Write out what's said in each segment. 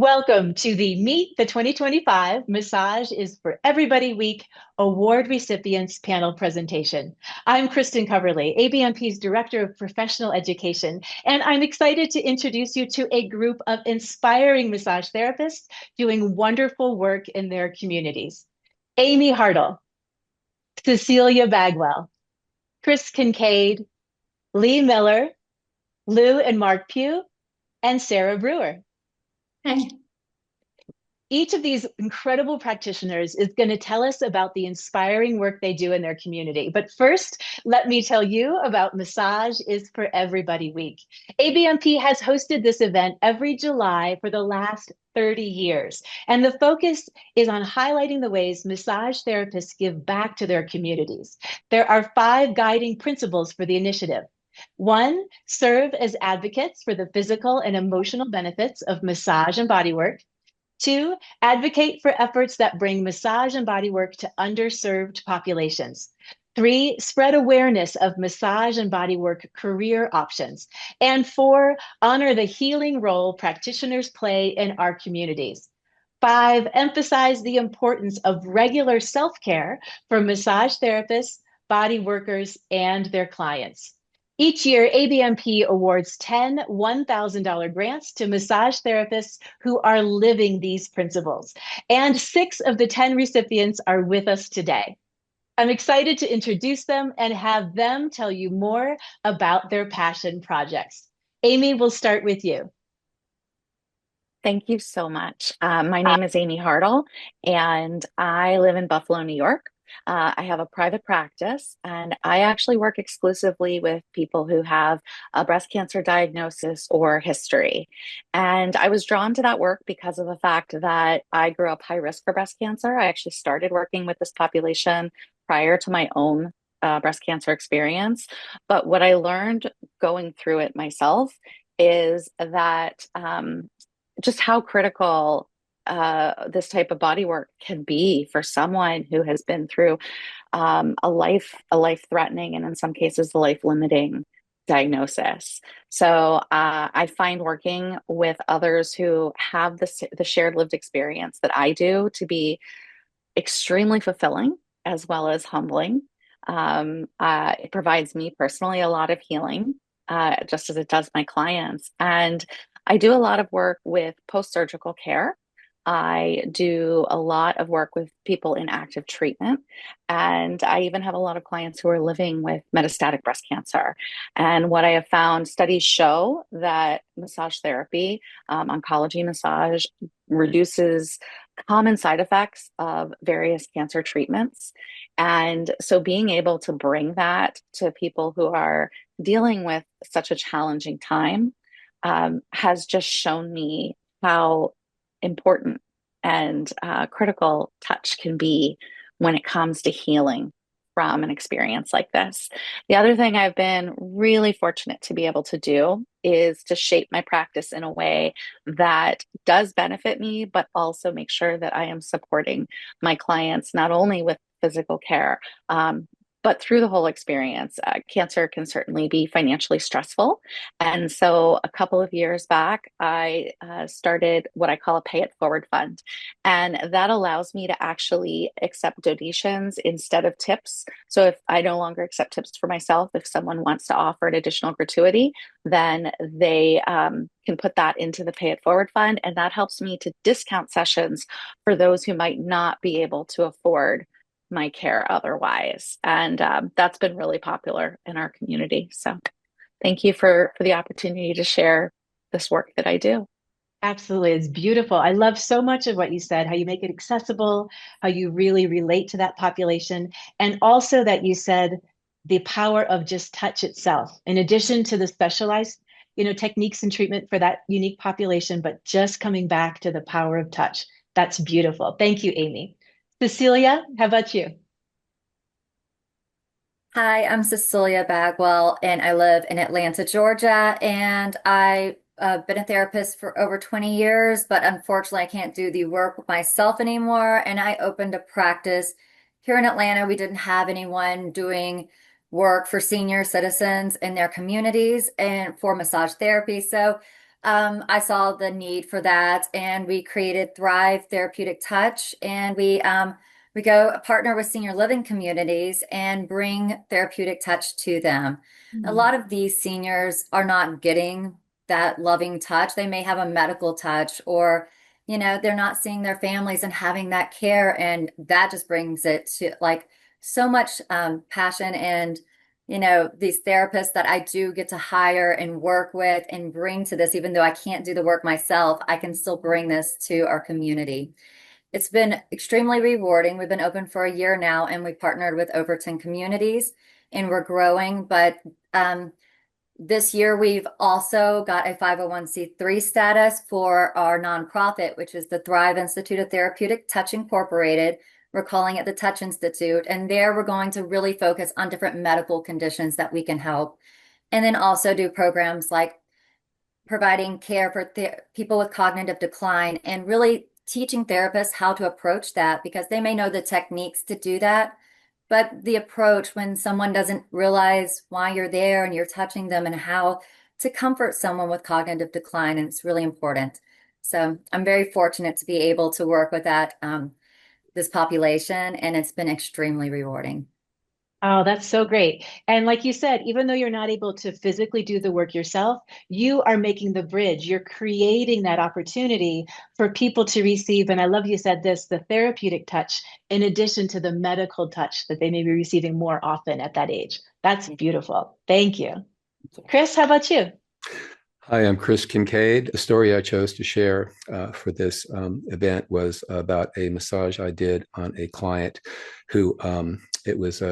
Welcome to the Meet the 2025 Massage is for Everybody Week Award Recipients Panel Presentation. I'm Kristen Coverley, ABMP's Director of Professional Education, and I'm excited to introduce you to a group of inspiring massage therapists doing wonderful work in their communities. Amy Hartl, Cecilia Bagwell, Chris Kinkade, Lee Miller, Lou and Mark Pugh, and Sarah Brewer. Hey. Each of these incredible practitioners is going to tell us about the inspiring work they do in their community. But first, let me tell you about Massage is for Everybody Week. ABMP has hosted this event every July for the last 30 years. And the focus is on highlighting the ways massage therapists give back to their communities. There are 5 guiding principles for the initiative. 1, serve as advocates for the physical and emotional benefits of massage and bodywork. 2, advocate for efforts that bring massage and bodywork to underserved populations. 3, spread awareness of massage and bodywork career options. And 4, honor the healing role practitioners play in our communities. 5, emphasize the importance of regular self-care for massage therapists, body workers, and their clients. Each year, ABMP awards 10 $1,000 grants to massage therapists who are living these principles. And 6 of the 10 recipients are with us today. I'm excited to introduce them and have them tell you more about their passion projects. Amy, we'll start with you. Thank you so much. My name is Amy Hartl, and I live in Buffalo, New York. I have a private practice, and I actually work exclusively with people who have a breast cancer diagnosis or history. And I was drawn to that work because of the fact that I grew up high risk for breast cancer. I actually started working with this population prior to my own breast cancer experience. But what I learned going through it myself is that just how critical this type of body work can be for someone who has been through a life-threatening, and in some cases, the life-limiting diagnosis. So I find working with others who have the shared lived experience that I do to be extremely fulfilling as well as humbling. It provides me personally a lot of healing, just as it does my clients. And I do a lot of work with post-surgical care. I do a lot of work with people in active treatment. And I even have a lot of clients who are living with metastatic breast cancer. And what I have found, studies show that massage therapy, oncology massage, reduces common side effects of various cancer treatments. And so being able to bring that to people who are dealing with such a challenging time has just shown me how important and critical touch can be when it comes to healing from an experience like this. The other thing I've been really fortunate to be able to do is to shape my practice in a way that does benefit me, but also make sure that I am supporting my clients, not only with physical care, but through the whole experience. Cancer can certainly be financially stressful. And so a couple of years back, I started what I call a pay it forward fund. And that allows me to actually accept donations instead of tips. So if I no longer accept tips for myself, if someone wants to offer an additional gratuity, then they can put that into the pay it forward fund. And that helps me to discount sessions for those who might not be able to afford my care otherwise. And that's been really popular in our community. So thank you for the opportunity to share this work that I do. Absolutely. It's beautiful. I love so much of what you said, how you make it accessible, how you really relate to that population, and also that you said the power of just touch itself, in addition to the specialized, techniques and treatment for that unique population, but just coming back to the power of touch. That's beautiful. Thank you, Amy. Cecilia, how about you? Hi, I'm Cecilia Bagwell, and I live in Atlanta, Georgia. And I've been a therapist for over 20 years, but unfortunately, I can't do the work myself anymore. And I opened a practice here in Atlanta. We didn't have anyone doing work for senior citizens in their communities and for massage therapy. So I saw the need for that, and we created Thrive Therapeutic Touch, and we go partner with senior living communities and bring therapeutic touch to them. A Mm. lot of these seniors are not getting that loving touch. They may have a medical touch, or they're not seeing their families and having that care, and that just brings it to like so much passion and these therapists that I do get to hire and work with and bring to this, even though I can't do the work myself, I can still bring this to our community. It's been extremely rewarding. We've been open for a year now, and we partnered with over 10 communities, and we're growing. But this year, we've also got a 501c3 status for our nonprofit, which is the Thrive Institute of Therapeutic Touch Incorporated. We're calling it the Touch Institute. And there we're going to really focus on different medical conditions that we can help. And then also do programs like providing care for people with cognitive decline and really teaching therapists how to approach that, because they may know the techniques to do that. But the approach when someone doesn't realize why you're there and you're touching them, and how to comfort someone with cognitive decline, and it's really important. So I'm very fortunate to be able to work with this population, and it's been extremely rewarding. Oh, that's so great. And like you said, even though you're not able to physically do the work yourself, you are making the bridge. You're creating that opportunity for people to receive. And I love you said this, the therapeutic touch, in addition to the medical touch that they may be receiving more often at that age. That's beautiful. Thank you. Chris, how about you? Hi, I'm Chris Kinkade. The story I chose to share for this event was about a massage I did on a client who it was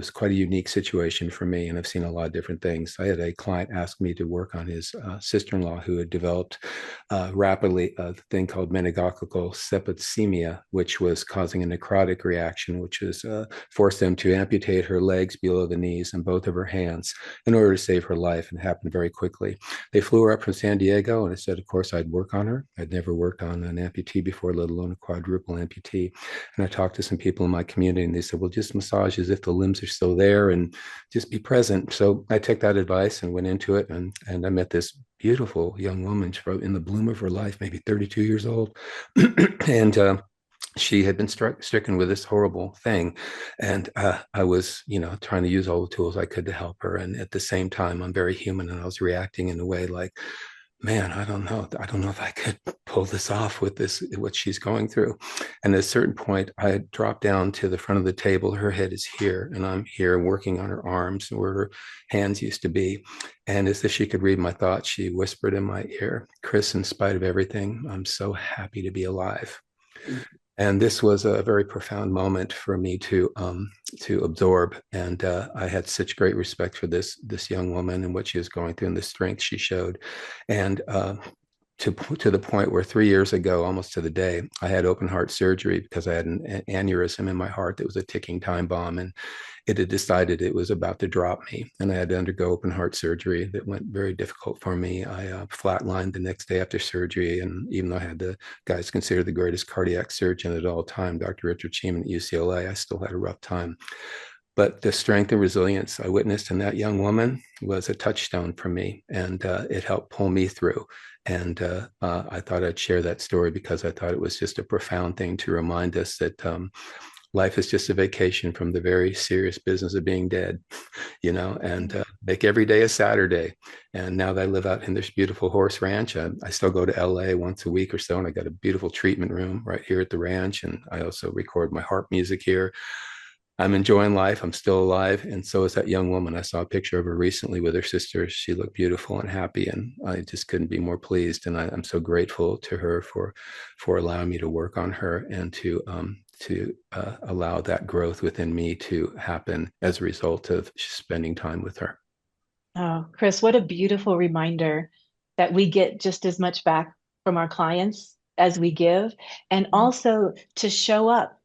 quite a unique situation for me, and I've seen a lot of different things. I had a client ask me to work on his sister-in-law who had developed rapidly a thing called meningococcal septicemia, which was causing a necrotic reaction, which was forced them to amputate her legs below the knees and both of her hands in order to save her life, and it happened very quickly. They flew her up from San Diego, and I said, of course, I'd work on her. I'd never worked on an amputee before, let alone a quadruple amputee. And I talked to some people in my community, and they said, well, just massage as if the limbs are still there and just be present. So I took that advice and went into it, and I met this beautiful young woman in the bloom of her life, maybe 32 years old. and she had been stricken with this horrible thing, and I was trying to use all the tools I could to help her, and at the same time I'm very human, and I was reacting in a way like, man, I don't know if I could pull this off with this what she's going through. And at a certain point I dropped down to the front of the table. Her head is here and I'm here working on her arms where her hands used to be, and as if she could read my thoughts, she whispered in my ear, Chris, in spite of everything, I'm so happy to be alive. And this was a very profound moment for me to absorb. And I had such great respect for this young woman and what she was going through and the strength she showed. And to the point where 3 years ago, almost to the day, I had open heart surgery because I had an aneurysm in my heart that was a ticking time bomb, and it had decided it was about to drop me, and I had to undergo open heart surgery that went very difficult for me. I flatlined the next day after surgery, and even though I had the guys considered the greatest cardiac surgeon at all time, Dr. Richard Sheeman at UCLA, I still had a rough time. But the strength and resilience I witnessed in that young woman was a touchstone for me, and it helped pull me through. And I thought I'd share that story because I thought it was just a profound thing to remind us that life is just a vacation from the very serious business of being dead, and make every day a Saturday. And now that I live out in this beautiful horse ranch, I still go to LA once a week or so, and I got a beautiful treatment room right here at the ranch. And I also record my harp music here. I'm enjoying life. I'm still alive. And so is that young woman. I saw a picture of her recently with her sister. She looked beautiful and happy, and I just couldn't be more pleased. And I'm so grateful to her for allowing me to work on her and to allow that growth within me to happen as a result of spending time with her. Oh, Chris, what a beautiful reminder that we get just as much back from our clients as we give, and also to show up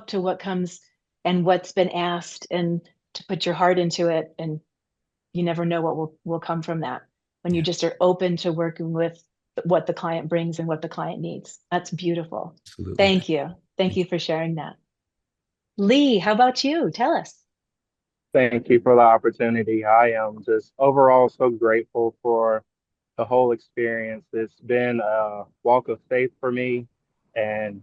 to what comes and what's been asked, and to put your heart into it. And you never know what will come from that when you Yeah, just are open to working with what the client brings and what the client needs. That's beautiful. absolutely. Thank you. Thank Thank you for sharing that. Lee, how about you? Tell us. Thank you for the opportunity. I am just overall so grateful for the whole experience. It's been a walk of faith for me. And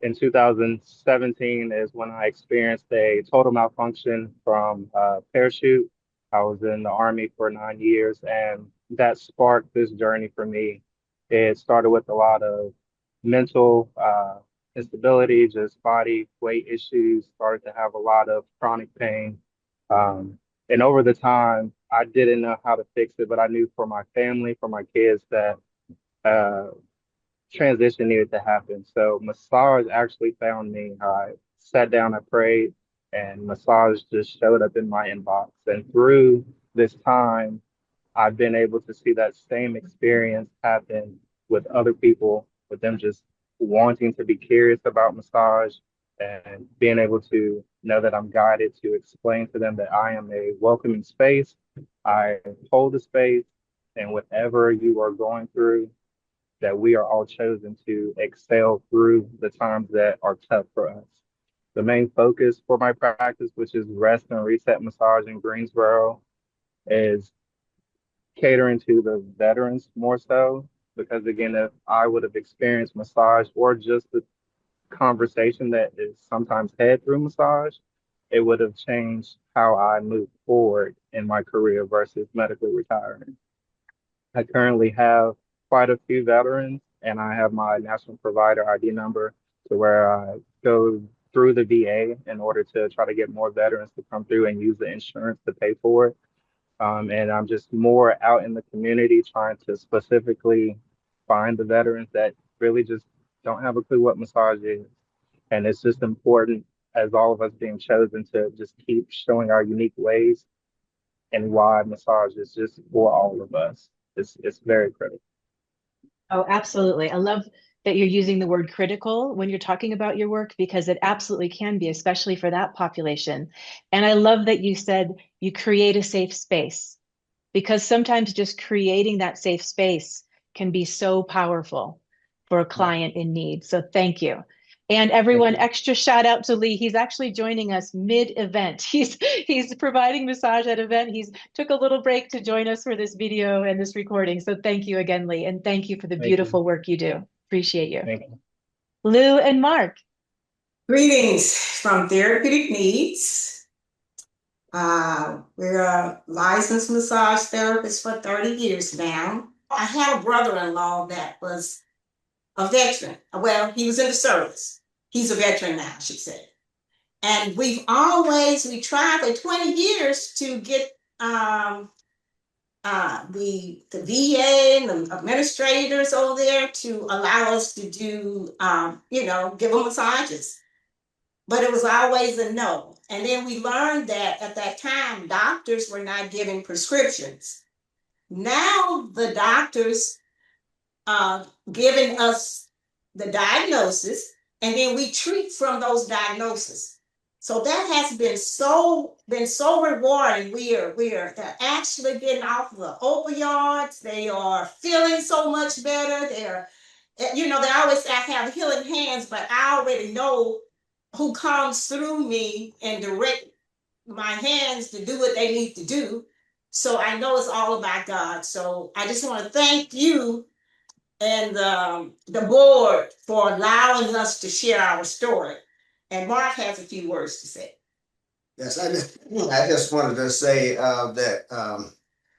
in 2017 is when I experienced a total malfunction from parachute. I was in the Army for 9 years, and that sparked this journey for me. It started with a lot of mental instability, just body weight issues, started to have a lot of chronic pain. Um, and over the time, I didn't know how to fix it, but I knew for my family, for my kids, that uh, transition needed to happen. So massage actually found me. I sat down, I prayed, and massage just showed up in my inbox. And through this time, I've been able to see that same experience happen with other people, with them just wanting to be curious about massage and being able to know that I'm guided to explain to them that I am a welcoming space. I hold the space, and whatever you are going through, that we are all chosen to excel through the times that are tough for us. The main focus for my practice, which is rest and reset massage in Greensboro, is catering to the veterans more so. Because again, if I would have experienced massage or just the conversation that is sometimes had through massage, it would have changed how I move forward in my career versus medically retiring. I currently have quite a few veterans, and I have my national provider ID number to where I go through the VA in order to try to get more veterans to come through and use the insurance to pay for it. And I'm just more out in the community trying to specifically find the veterans that really just don't have a clue what massage is. And it's just important, as all of us being chosen, to just keep showing our unique ways and why massage is just for all of us. It's very critical. Oh, absolutely. I love that you're using the word critical when you're talking about your work because it absolutely can be, especially for that population. And I love that you said you create a safe space because sometimes just creating that safe space can be so powerful for a Yeah. client in need. So thank you. And Thank everyone, you. extra shout out to Lee. He's actually joining us mid-event. He's providing massage at event. He's took a little break to join us for this video and this recording. So thank you again, Lee, and thank you for the Thank you. beautiful work you do. Appreciate you. Thank you. Lou and Mark. Greetings from Therapeutic Needs. We're a licensed massage therapist for 30 years now. I had a brother-in-law that was a veteran. Well, he was in the service. He's a veteran now, I should say. And we tried for 20 years to get the VA and the administrators over there to allow us to do, give them massages. But it was always a no. And then we learned that at that time, doctors were not giving prescriptions. Now the doctors giving us the diagnosis, and then we treat from those diagnoses. So that has been so rewarding. They're actually getting off the opioids. They are feeling so much better. They always say I have healing hands, but I already know who comes through me and direct my hands to do what they need to do. So I know it's all about God. So I just want to thank you and the board for allowing us to share our story. And Mark has a few words to say. Yes, I just wanted to say that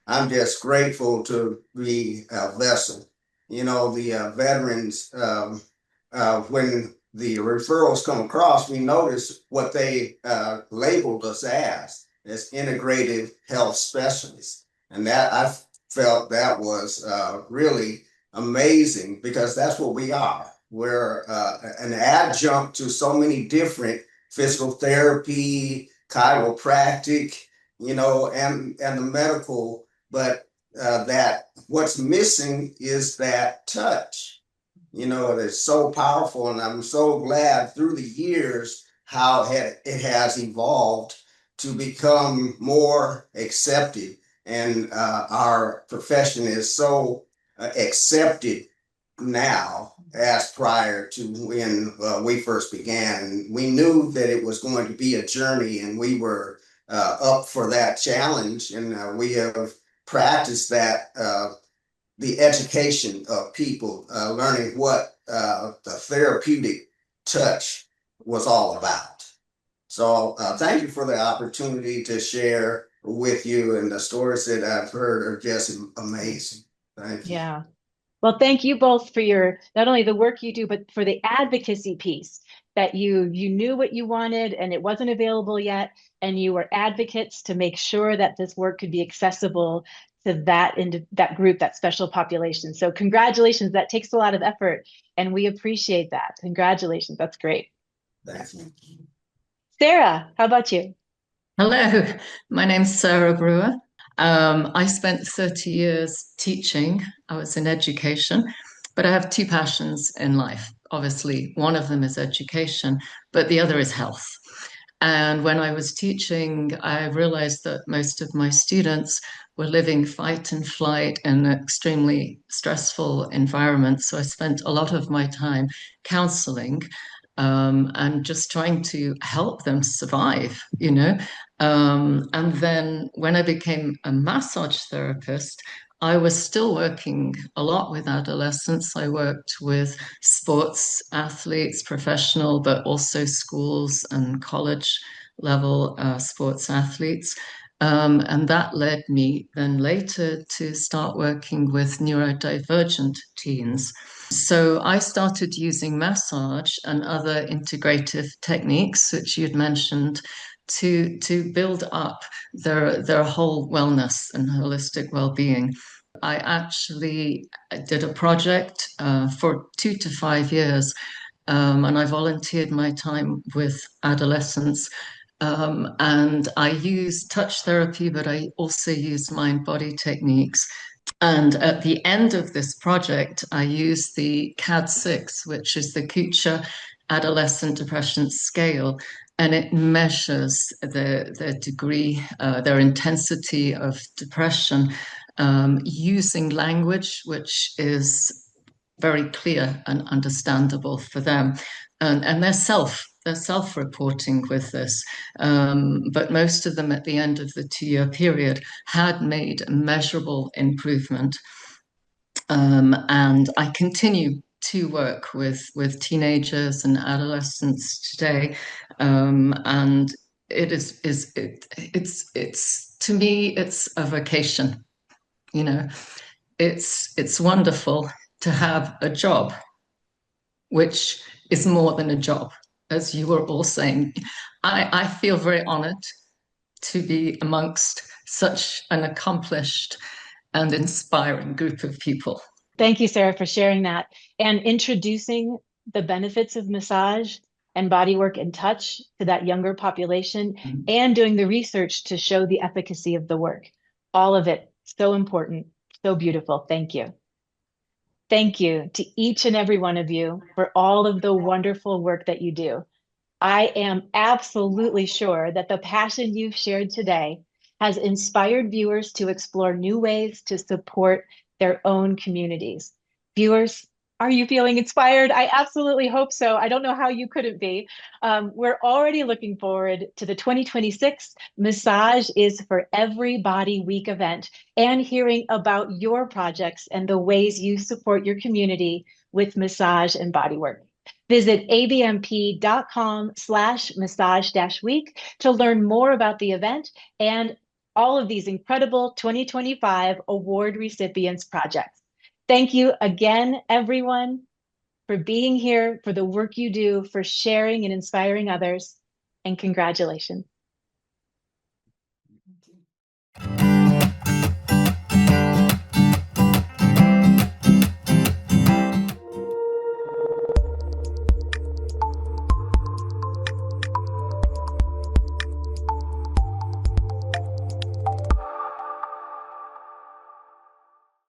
I'm just grateful to be a vessel. The veterans, when the referrals come across, we notice what they labeled us as integrative health specialists. And that I felt that was really amazing because that's what we are. We're an adjunct to so many different physical therapy, chiropractic, and the medical, but that what's missing is that touch. It's so powerful, and I'm so glad through the years how it has evolved to become more accepted, and our profession is so accepted now as prior to when we first began. And we knew that it was going to be a journey, and we were up for that challenge. And we have practiced that the education of people, learning what the therapeutic touch was all about. So thank you for the opportunity to share with you, and the stories that I've heard are just amazing. Thank you. Yeah. Well, thank you both for your, not only the work you do, but for the advocacy piece, that you knew what you wanted and it wasn't available yet, and you were advocates to make sure that this work could be accessible to that group, that special population. So congratulations, that takes a lot of effort, and we appreciate that. Congratulations, that's great. Thank you. Sarah, how about you? Hello, my name's Sarah Brewer. I spent 30 years teaching. I was in education, but I have two passions in life. Obviously, one of them is education, but the other is health. And when I was teaching, I realized that most of my students were living fight and flight in an extremely stressful environment. So I spent a lot of my time counseling, and just trying to help them survive, you know. And then when I became a massage therapist, I was still working a lot with adolescents. I worked with sports athletes, professional, but also schools and college level sports athletes. And that led me then later to start working with neurodivergent teens. So I started using massage and other integrative techniques, which you'd mentioned, to build up their whole wellness and holistic well-being. I actually did a project for 2 to 5 years, and I volunteered my time with adolescents. And I use touch therapy, but I also use mind-body techniques. And at the end of this project, I used the CAD-6, which is the Kucha Adolescent Depression Scale, and it measures their degree, their intensity of depression, using language which is very clear and understandable for them. And they're self-reporting with this. But most of them at the end of the 2-year period had made measurable improvement. And I continue to work with teenagers and adolescents today. And it's to me, it's a vocation, you know. It's wonderful to have a job, which is more than a job, as you were all saying. I feel very honored to be amongst such an accomplished and inspiring group of people. Thank you, Sarah, for sharing that and introducing the benefits of massage and bodywork and touch to that younger population, and doing the research to show the efficacy of the work. All of it, so important, so beautiful. Thank you. Thank you to each and every one of you for all of the wonderful work that you do. I am absolutely sure that the passion you've shared today has inspired viewers to explore new ways to support their own communities. Viewers, are you feeling inspired? I absolutely hope so. I don't know how you couldn't be. We're already looking forward to the 2026 Massage is for Everybody Week event, and hearing about your projects and the ways you support your community with massage and bodywork. Visit abmp.com/massage-week to learn more about the event and all of these incredible 2025 award recipients projects. Thank you again, everyone, for being here, for the work you do, for sharing and inspiring others, and congratulations. Thank you.